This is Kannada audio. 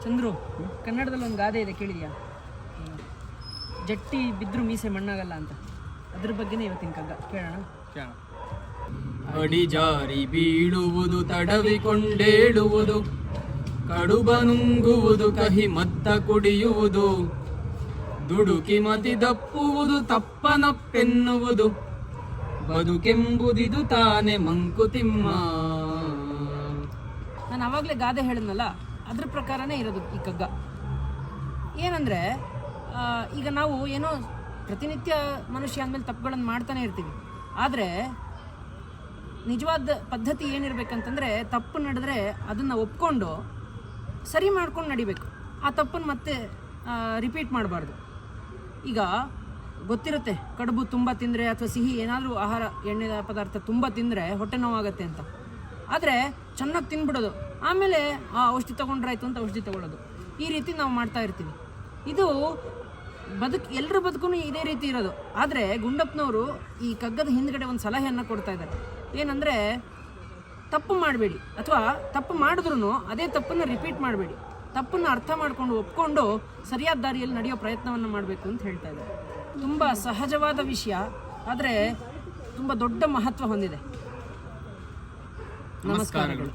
ಚಂದ್ರು, ಕನ್ನಡದಲ್ಲಿ ಒಂದು ಗಾದೆ ಇದೆ, ಕೇಳಿದ್ಯಾ? ಜಟ್ಟಿ ಬಿದ್ರು ಮೀಸೆ ಮಣ್ಣಾಗಲ್ಲ ಅಂತ. ಅದ್ರ ಬಗ್ಗೆನೇ ಇವತ್ತಿನ ಕಗ್ಗ ಕೇಳೋಣ. ಅಡಿಜಾರಿ ಬೀಳುವುದು, ತಡವಿಕೊಂಡೇಳುವುದು, ಕಡುಬನುಂಗುವುದು, ಕಹಿ ಮತ್ತ ಕುಡಿಯುವುದು, ದುಡುಕಿ ಮತಿ ದಪ್ಪುವುದು, ತಪ್ಪನಪ್ಪೆನ್ನುವುದು, ಬದುಕೆಂಬುದಿದು ತಾನೆ ಮಂಕುತಿಮ್ಮ. ನಾನು ಆವಾಗಲೇ ಗಾದೆ ಹೇಳಿದ್ನಲ್ಲ, ಅದ್ರ ಪ್ರಕಾರನೇ ಇರೋದು ಈ ಕಗ್ಗ. ಏನಂದರೆ, ಈಗ ನಾವು ಏನೋ ಪ್ರತಿನಿತ್ಯ ಮನುಷ್ಯ ಅಂದಮೇಲೆ ತಪ್ಪುಗಳನ್ನು ಮಾಡ್ತಾನೆ ಇರ್ತೀವಿ. ಆದರೆ ನಿಜವಾದ ಪದ್ಧತಿ ಏನಿರಬೇಕಂತಂದರೆ, ತಪ್ಪು ನಡೆದ್ರೆ ಅದನ್ನು ಒಪ್ಕೊಂಡು ಸರಿ ಮಾಡ್ಕೊಂಡು ನಡಿಬೇಕು. ಆ ತಪ್ಪನ್ನು ಮತ್ತೆ ರಿಪೀಟ್ ಮಾಡಬಾರ್ದು. ಈಗ ಗೊತ್ತಿರುತ್ತೆ, ಕಡುಬು ತುಂಬ ತಿಂದರೆ ಅಥವಾ ಸಿಹಿ ಏನಾದರೂ ಆಹಾರ ಎಣ್ಣೆ ಪದಾರ್ಥ ತುಂಬ ತಿಂದರೆ ಹೊಟ್ಟೆ ನೋವಾಗತ್ತೆ ಅಂತ. ಆದರೆ ಚೆನ್ನಾಗಿ ತಿನ್ಬಿಡೋದು, ಆಮೇಲೆ ಔಷಧಿ ತೊಗೊಂಡ್ರಾಯ್ತು ಅಂತ ಔಷಧಿ ತೊಗೊಳ್ಳೋದು, ಈ ರೀತಿ ನಾವು ಮಾಡ್ತಾ ಇರ್ತೀವಿ. ಇದು ಎಲ್ಲರ ಬದುಕು ಇದೇ ರೀತಿ ಇರೋದು. ಆದರೆ ಗುಂಡಪ್ಪನವರು ಈ ಕಗ್ಗದ ಹಿಂದ್ಗಡೆ ಒಂದು ಸಲಹೆಯನ್ನು ಕೊಡ್ತಾ ಇದ್ದಾರೆ. ಏನಂದರೆ, ತಪ್ಪು ಮಾಡಬೇಡಿ, ಅಥವಾ ತಪ್ಪು ಮಾಡಿದ್ರೂ ಅದೇ ತಪ್ಪನ್ನು ರಿಪೀಟ್ ಮಾಡಬೇಡಿ. ತಪ್ಪನ್ನು ಅರ್ಥ ಮಾಡಿಕೊಂಡು ಒಪ್ಕೊಂಡು ಸರಿಯಾದ ದಾರಿಯಲ್ಲಿ ನಡೆಯೋ ಪ್ರಯತ್ನವನ್ನು ಮಾಡಬೇಕು ಅಂತ ಹೇಳ್ತಾ ಇದ್ದಾರೆ. ತುಂಬ ಸಹಜವಾದ ವಿಷಯ, ಆದರೆ ತುಂಬ ದೊಡ್ಡ ಮಹತ್ವ ಹೊಂದಿದೆ. ನಮಸ್ಕಾರಗಳು.